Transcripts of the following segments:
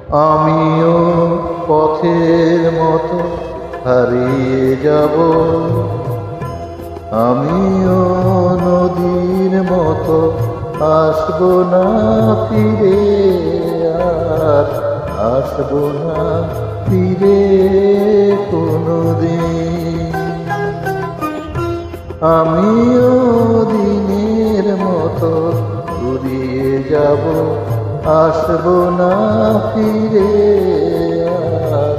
আমিও পথের মতো হারিয়ে যাব, আমিও নদীর মতো আসব না ফিরে, আর আসব না ফিরে কোনোদিন। আমিও দিনের মতো ঘুরিয়ে যাব, আসব না ফিরে, আর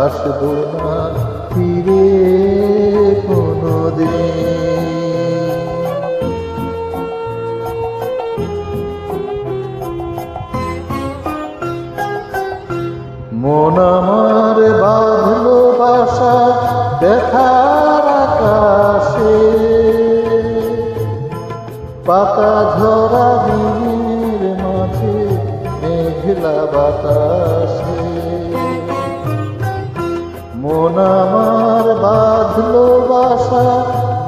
আসব না ফিরে কোনোদিন। মন আমার বাঁধলো বাসা ব্যথার আকাশে, পাতা ঝরা দিনের মাঝে মেঘলা বাতাসে। মন আমার বাঁধলো বাসা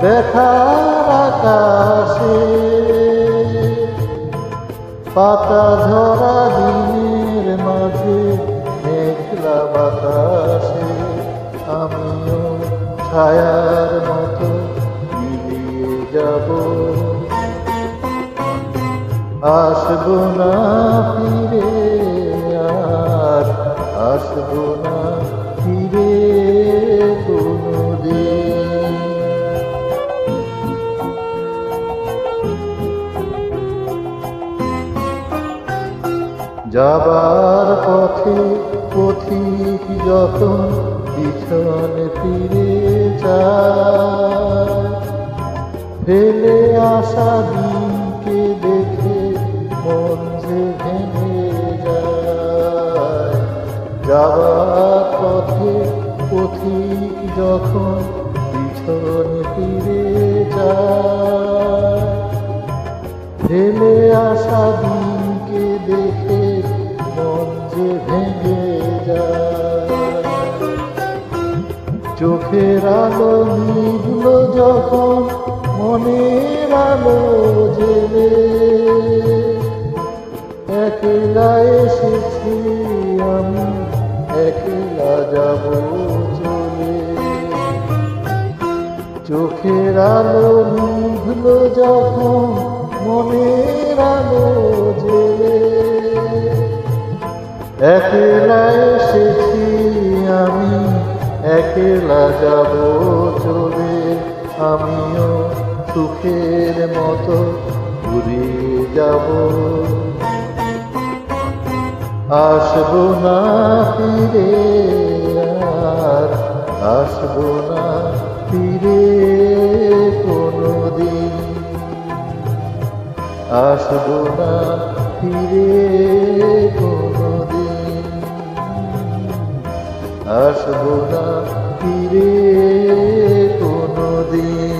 ব্যথার আকাশে, পাতা ঝরা দিনের মাঝে মেঘলা বাতাসে। আমিও ছায়ার মতো মিলিয়ে যাব, আসব না ফিরে, আর আসব না ফিরে কোনোদিন। যাবার পথে পথিক যখন পিছনে ফিরে যায়, ফেলে আসা দিনকে দেখে মন যে ভেঙে যায়। যাবার পথে পথিক যখন পিছনে ফিরে যায়, ফেলে আসা দিনকে দেখে মন যে ভেঙে যায়। চোখের আলো নিভল যখন মনের আলো জেলে, একলা এসেছি আমি, একলা যাব চলে। চোখের আলো নিভল যখন মনের আলো জেলে, একলা এসেছি আমি, একলা যাব চলে। আমিও সুখের মতো ঘুরিয়ে যাব, আসব না ফিরে, আর আসব না ফিরে কোনোদিন। আসব না ফিরে কোনোদিন, আসব না ফিরে কোনোদিন।